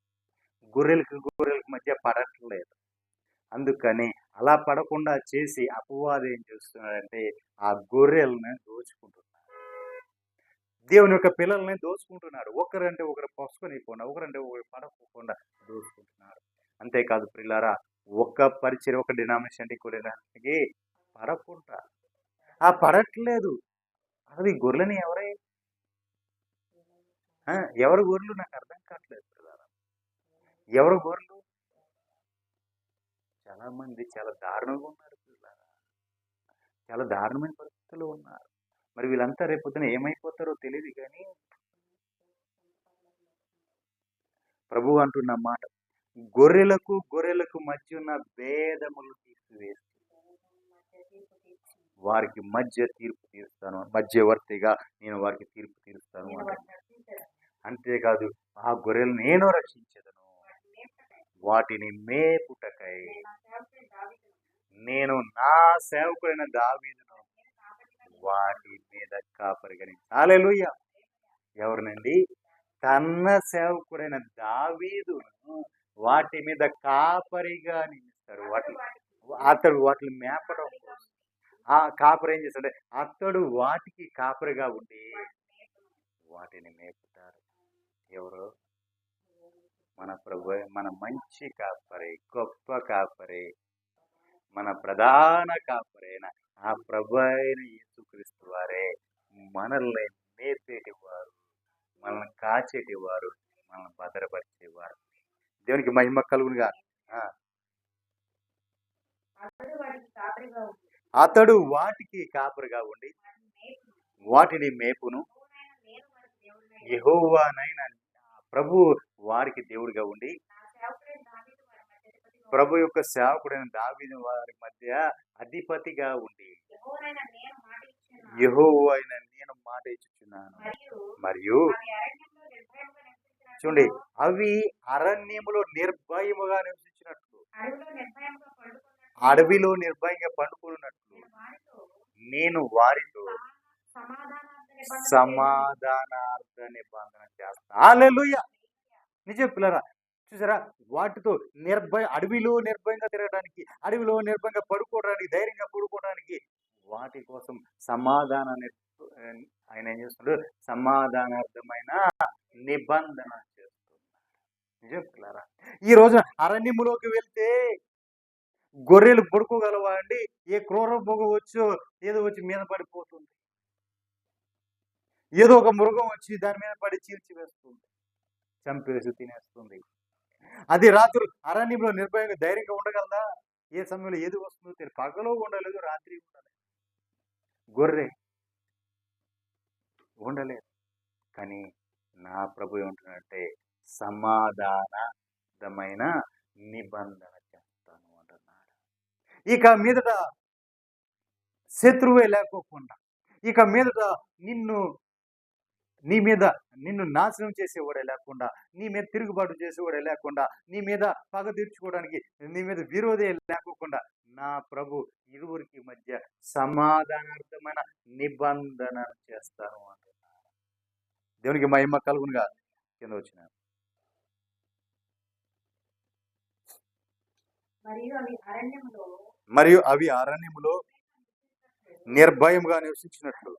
Speaker 1: గొర్రెలకు మధ్య పడట్లేదు. అందుకని అలా పడకుండా చేసి అపవాది ఏం చేస్తున్నాడంటే ఆ గొర్రెలను దోచుకుంటున్నాడు. దేవుని యొక్క పిల్లల్ని దోచుకుంటున్నాడు. ఒకరంటే ఒకరు పసుకొనిపోకుండా, ఒకరంటే ఒకరు పడకుండా దోచుకుంటున్నారు. అంతేకాదు ప్రియులారా, ఒక పరిచయం ఒక డినామినేషన్ అంటే ఇంకో డినామినేషన్కి పడకుండా పడట్లేదు. అది గొర్రెలని ఎవరు గొర్రెలు నాకు అర్థం కావట్లేదు ప్రియులారా. ఎవరు గొర్రెలు? చాలా మంది చాలా దారుణంగా ఉన్నారు ప్రియులారా. చాలా దారుణమైన పరిస్థితుల్లో ఉన్నారు. మరి వీళ్ళంతా రేపొద్దున ఏమైపోతారో తెలియదు. కానీ ప్రభువు అంటున్న మాట, గొర్రెలకు మధ్య ఉన్న భేదములు తీసివేసి వారికి మధ్య తీర్పు తీరుస్తాను. మధ్యవర్తిగా నేను వారికి తీర్పు తీరుస్తాను అంటున్నాను. అంతేకాదు ఆ గొర్రెలు నేను రక్షించదను. వాటిని మేపుటకై నేను నా సేవకుడైన దావీదును వాటి మీద కాపరిగా నియమిస్తాను. హల్లెలూయా. ఎవరినండి? తన సేవకుడైన దావీదును వాటి మీద కాపరిగా నియమిస్తాడు. అతడు వాటిని మేపడం కోసం. కాపరి ఏం చేస్తాడు? అతడు వాటికి కాపరిగా ఉండి వాటిని మేపుతారు. ఎవరు? మన ప్రభు, మన మంచి కాపరి, గొప్ప కాపరి, మన ప్రధాన కాపరైన ఆ ప్రభు అయిన యేసుక్రీస్తు వారే మనల్ని మేపేటివారు, మనల్ని కాచేటివారు, మనల్ని భద్రపరిచేవారు. దేవునికి మహిమ కలుగునుగా. అతడు వాటికి కాపరిగా ఉండి వాటిని మేపును. యెహోవానైన ప్రభు వారికి దేవుడిగా ఉండి ప్రభు యొక్క సేవకుడైన దావీదు వారి మధ్య అధిపతిగా ఉండి యెహోవైన నేను మాట ఇచ్చుచున్నాను. మరియు చూడండి, అవి అరణ్యములో నిర్భయముగా నివసించినట్లు, అడవిలో నిర్భయంగా పండుకున్నట్లు నేను వారితో సమాధానార్థ నిబంధన చేస్తాను. హల్లెలూయా. నిజం పిల్లరా, చూసారా? వాటితో అడవిలో నిర్భయంగా తిరగడానికి, అడవిలో నిర్భయంగా పడుకోవడానికి, ధైర్యంగా పడుకోవడానికి వాటి కోసం సమాధానాన్ని ఆయన ఏం చేస్తున్నాడు? సమాధానార్థమైన నిబంధన చేస్తున్నాడు. నిజం పిల్లరా, ఈ రోజు అరణ్యములోకి వెళ్తే గొర్రెలు పడుకోగలవా అండి? ఏ క్రూర మృగం వచ్చో ఏదో వచ్చి మీద పడిపోతుంది. ఏదో ఒక మృగం వచ్చి దాని మీద పడి చీల్చివేస్తుంది, చంపేసి తినేస్తుంది. అది రాత్రి అరణ్యంలో నిర్భయంగా ధైర్యంగా ఉండగలదా? ఏ సమయంలో ఏది వస్తుందో తెలియదు. పగలు ఉండలేదు, రాత్రి ఉండలేదు. గొర్రె ఉండలేదు. కానీ నా ప్రభు ఏమంటున్నాడంటే సమాధాన శాశ్వతమైన నిబంధన చేస్తాను అంటున్నాడు. ఇక మీదట శత్రువే లేకోకుండా, ఇక మీదట నిన్ను నీ మీద నిన్ను నాశనం చేసేవాడే లేకుండా, నీ మీద తిరుగుబాటు చేసేవాడే లేకుండా, నీ మీద పగ తీర్చుకోవడానికి నీ మీద విరోధే లేకోకుండా, నా ప్రభు ఇరువురికి మధ్య సమాధానార్థమైన నిబంధన చేస్తాను అంటున్నాడు. దేవునికి మహిమ కలుగునుగా. కింద వచ్చిన మరియు అవి అరణ్యములో నిర్భయముగా నివసించినట్లు,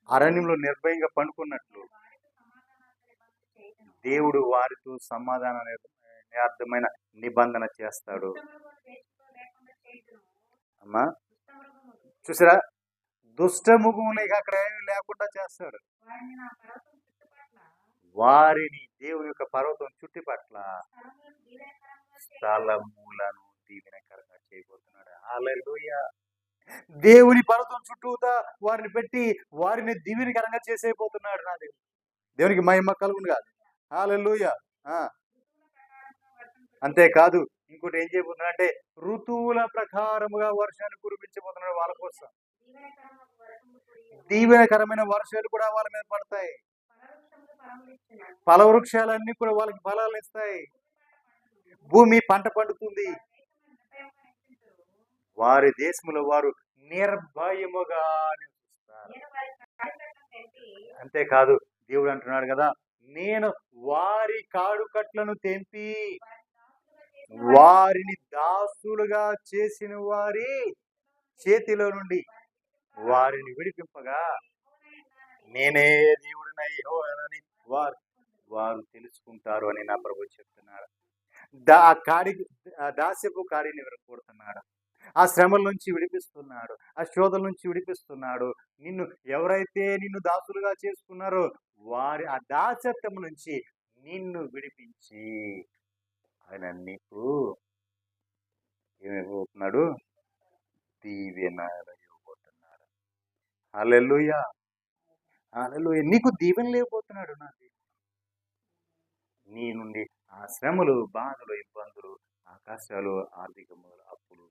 Speaker 1: అరణ్యంలో నిర్భయంగా పండుకున్నట్లు దేవుడు వారితో సమాధానార్థమైన నిబంధన చేస్తాడు. అమ్మా చూసారా, దుష్టముఖం అక్కడ ఏమి లేకుండా చేస్తాడు. వారిని దేవుని యొక్క పర్వతం చుట్టుపట్ల స్థలములను దీవెనకరంగా చేయబోతున్నాడు. హల్లెలూయా. దేవుని పర్వతం చుట్టూతా వారిని పెట్టి వారిని దీవెనకరంగా చేసేయబోతున్నాడు నా దేవుడు. దేవునికి మహిమ కలుగును కాదు. హల్లెలూయా. అంతేకాదు ఇంకోటి ఏం చేయబోతున్నాడు అంటే ఋతువుల ప్రకారముగా వర్షాన్ని కురిపించబోతున్నాడు వాళ్ళ కోసం. దీవెనకరమైన వర్షాలు కూడా వాళ్ళ మీద పడతాయి. ఫల వృక్షాలన్నీ కూడా వాళ్ళకి ఫలాలు ఇస్తాయి. భూమి పంట పండుతుంది. వారి దేశంలో వారు నిర్భయముగా నివసిస్తారు. అంతేకాదు దేవుడు అంటున్నాడు కదా, నేను వారి కాడుకట్లను తెంపి వారిని దాసులుగా చేసిన వారి చేతిలో నుండి వారిని విడిపింపగా నేనే దేవుడినై యెహోవానని వారు తెలుసుకుంటారు అని నా ప్రభు చెప్తున్నాడు. దాస్యపు కాడిని విరగొడుతున్నాడు. ఆ శ్రమల నుంచి విడిపిస్తున్నాడు. ఆ శోధల నుంచి విడిపిస్తున్నాడు. ఎవరైతే నిన్ను దాసులుగా చేసుకున్నారో వారి ఆ దాసత్వం నుంచి నిన్ను విడిపించి ఆయన నీకు ఏమైపోతున్నాడు, దీవెన ఇవ్వబోతున్నాడు. హల్లెలూయా. హల్లెలూయా. నీకు దీవెన లేకపోతున్నాడు నా దేవుడు. నీ నుండి ఆ శ్రమలు, బాధలు, ఇబ్బందులు, ఆ కష్టాలు, ఆర్థికములు, అప్పులు,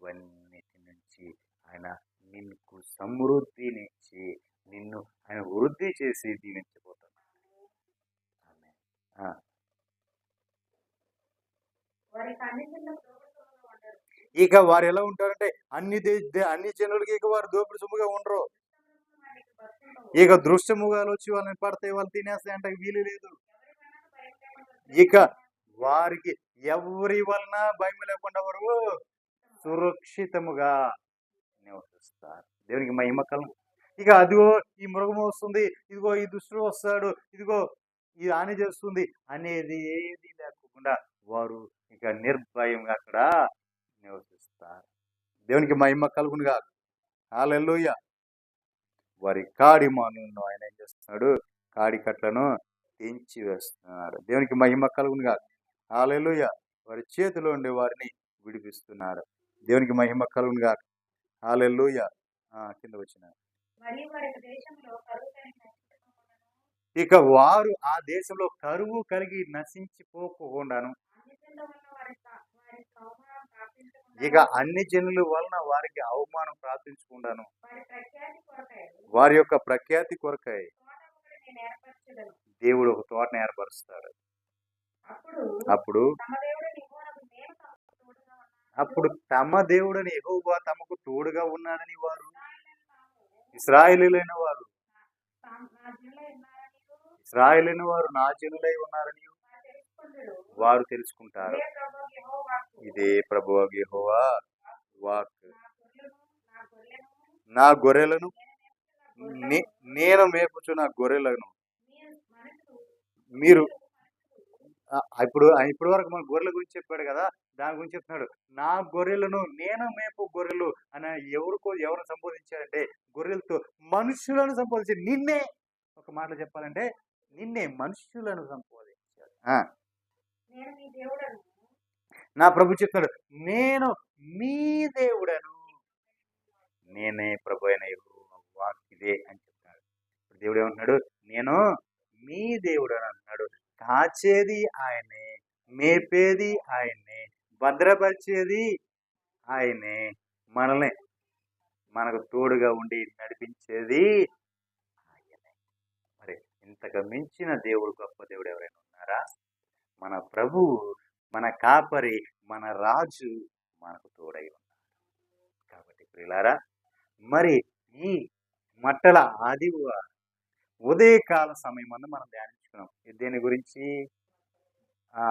Speaker 1: ఇవన్నిటి నుంచి ఆయన నిన్ను సమృద్ధినిచ్చి నిన్ను ఆయన వృద్ధి చేసి దీవించబోతున్నాడు. ఇక వారు ఎలా ఉంటారంటే అన్ని జనులకి ఇక వారు దోపిడి సొమ్ముగా ఉండరు. ఇక దృష్టముగాలు వచ్చి వాళ్ళని పడతాయి, వాళ్ళు తినేస్తాయి అంటే వీలు లేదు. ఇక వారికి ఎవరి వలన భయం లేకుండా వారు సురక్షితముగా నివసిస్తారు. దేవునికి మహిమ కలుగు. ఇక అదిగో ఈ మృగము వస్తుంది, ఇదిగో ఈ దుష్టుడు వస్తాడు, ఇదిగో ఇది హాని చేస్తుంది అనేది ఏది లేకుండా వారు ఇక నిర్భయంగా అక్కడ నివసిస్తారు. దేవునికి మహిమ కలుగునుగా. హల్లెలూయా. వారి కాడి మానులను ఆయన ఏం చేస్తున్నాడు, కాడి కట్లను తెంచి వేస్తున్నాడు. దేవునికి మహిమ కలుగునుగా. హల్లెలూయా. వారి చేతిలో ఉండే వారిని విడిపిస్తున్నారు. దేవునికి మహిమ కలుగునుగా. హల్లెలూయా. కింద వచ్చిన ఇక వారు ఆ దేశంలో కరువు కలిగి నశించిపోకుండాను, ఇక అన్ని జనుల వలన వారికి అవమానం ప్రార్థించకుండాను వారి యొక్క ప్రఖ్యాతి కొరకై దేవుడు ఒక తోటను ఏర్పరుస్తాడు. అప్పుడు తమ దేవుడని యెహోవా తమకు తోడుగా ఉన్నాడని వారు, ఇశ్రాయేలీయులైన వారు నా జనులై ఉన్నారని వారు తెలుసుకుంటారు. ఇదే ప్రభువగు యెహోవా వాక్. నా గొర్రెలను నేను మేపుచు నా గొర్రెలను మీరు ఇప్పుడు వరకు మన గొర్రెల గురించి చెప్పాడు కదా, దాని గురించి చెప్తున్నాడు. నా గొర్రెలను నేను మేపు గొర్రెలు అని ఎవరు సంబోధించారంటే గొర్రెలతో మనుషులను సంబోధించారు. నిన్నే ఒక మాటలో చెప్పాలంటే నిన్నే మనుషులను సంబోధించాడు. నా ప్రభు చెప్తున్నాడు, నేను మీ దేవుడను, నేనే ప్రభు అయిన యెహోవా వాక్ ఇదే అని చెప్తున్నాడు. దేవుడు ఏమంటున్నాడు, నేను మీ దేవుడు అని అంటున్నాడు. కాచేది ఆయనే, మేపేది ఆయనే, భద్రపరిచేది ఆయనే, మనల్ని మనకు తోడుగా ఉండి నడిపించేది ఆయనే. మరి ఇంతకు మించిన దేవుడు, గొప్ప దేవుడు ఎవరైనా ఉన్నారా? మన ప్రభువు, మన కాపరి, మన రాజు మనకు తోడై ఉన్నాడు. కాబట్టి ప్రియులారా, మరి ఈ మట్టల ఆదివారం ఉదయకాల సమయమందు మనం ధ్యానించుకున్నాం. దేని గురించి? ఆ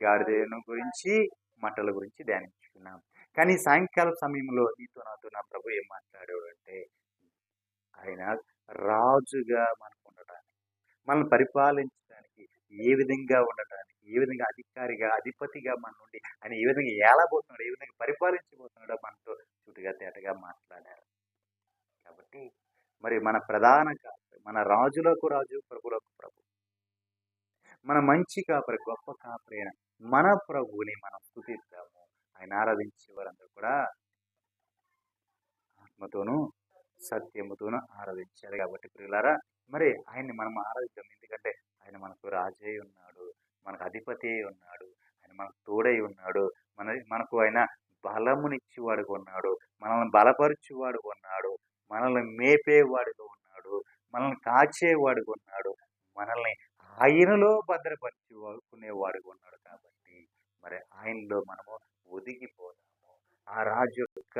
Speaker 1: గాడిదను గురించి, మట్టల గురించి ధ్యానించుకున్నాం. కానీ సాయంకాలం సమయంలో నీతో నాతో నా ప్రభు ఏం మాట్లాడాడు అంటే, ఆయన రాజుగా మనకు ఉండటానికి, మనల్ని పరిపాలించడానికి, ఏ విధంగా ఉండటానికి, ఏ విధంగా అధికారిగా, అధిపతిగా మన నుండి ఆయన ఏ విధంగా ఏలబోతున్నాడు, ఏ విధంగా పరిపాలించబోతున్నాడో మనతో చుట్టుగా తేటగా మాట్లాడారు. కాబట్టి మరి మన ప్రధాన కాపరి, మన రాజులకు రాజు, ప్రభులకు ప్రభు, మన మంచి కాపరి, గొప్ప కాపరి అయిన మన ప్రభువుని మనం స్తుతిద్దాము. ఆయన ఆరాధించే వారందరూ కూడా ఆత్మతోనూ సత్యముతోనూ ఆరాధించాలి. కాబట్టి ప్రియులారా, మరి ఆయన్ని మనం ఆరాధిద్దాం. ఎందుకంటే ఆయన మనకు రాజై ఉన్నాడు, మనకు అధిపతి అయి ఉన్నాడు, ఆయన మనకు తోడై ఉన్నాడు, మనకు ఆయన బలమునిచ్చేవాడుగా ఉన్నాడు, మనల్ని బలపరిచేవాడుగా ఉన్నాడు, మనల్ని మేపేవాడుగా ఉన్నాడు, మనల్ని కాచేవాడుగా ఉన్నాడు, మనల్ని ఆయనలో భద్రపరిచుకునేవాడుగా ఉన్నాడు. కాబట్టి మరి ఆయనలో మనము ఒదిగిపోదాము. ఆ రాజు యొక్క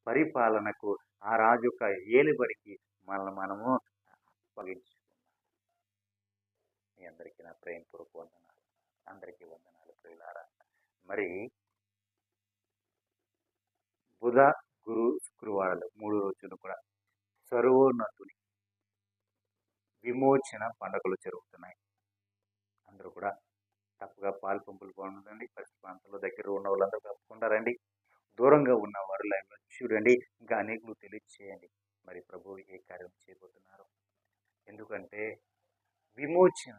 Speaker 1: పరిపాలనకు, ఆ రాజు యొక్క ఏలుబడికి మనల్ని మనము అప్పగించుకున్నాం. మీ అందరికీ నా ప్రేమపూర్వక వందనాలు. అందరికీ వందనాలు ప్రియులారా. మరి బుధ, గురు, శుక్రవారాలు 3 రోజులు కూడా సర్వోన్నతుని విమోచన పండుగలు జరుగుతున్నాయి. అందరూ కూడా తప్పగా పాలు పంపులు పొందండి. పరిస్థితి ప్రాంతంలో దగ్గర ఉన్న వాళ్ళందరూ తప్పకుండా రండి. దూరంగా ఉన్న వారు లైవ్లో చూడండి. ఇంకా అనేకులు తెలియచేయండి మరి ప్రభు ఏ కార్యం చేయబోతున్నారు. ఎందుకంటే విమోచన,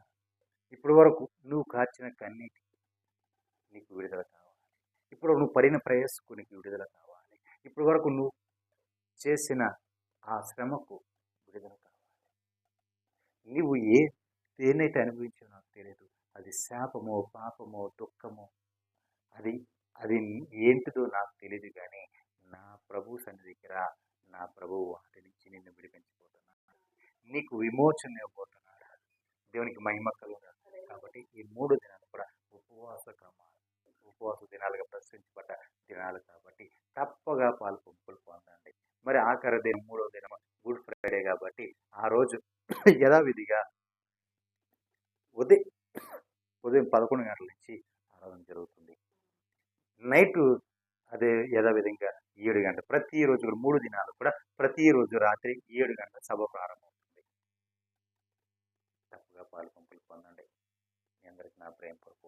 Speaker 1: ఇప్పటి వరకు నువ్వు కార్చిన కన్నీటి నీకు విడుదల కావాలి. ఇప్పుడు నువ్వు పడిన ప్రయాసకు నీకు విడుదల కావాలి. ఇప్పటి వరకు నువ్వు చేసిన ఆ శ్రమకు విడుదల కావాలి. నీవు దేనైతే అనుభవించావు నాకు తెలియదు. అది శాపమో, పాపమో, దుఃఖమో, అది అది ఏంటిదో నాకు తెలియదు. కానీ నా ప్రభు సన్నిధికి రా. నా ప్రభువు వాటి నుంచి నిన్ను విడిపించబోతున్నాడు, నీకు విమోచన ఇవ్వబోతున్నాడు. దేవునికి మహిమ కలుగును. కాబట్టి ఈ 3 దినాలు కూడా ఉపవాస దినాలుగా ప్రశ్నించబడ్డ దినాలు. కాబట్టి తప్పగా పాలు పంపులు పొందండి. మరి ఆఖరి దినం 3వ దినం గుడ్ ఫ్రైడే. కాబట్టి ఆ రోజు యథావిధిగా ఉదయం 11 గంటల నుంచి ఆరాధన జరుగుతుంది. నైట్ అదే యథావిధంగా 7 గంటలు. ప్రతిరోజు కూడా 3 దినాలు కూడా ప్రతిరోజు రాత్రి 7 గంటల సభ ప్రారంభమవుతుంది. తప్పగా పాలు పంపులు పొందండి. మీ అందరికీ నా ప్రేమపూర్వక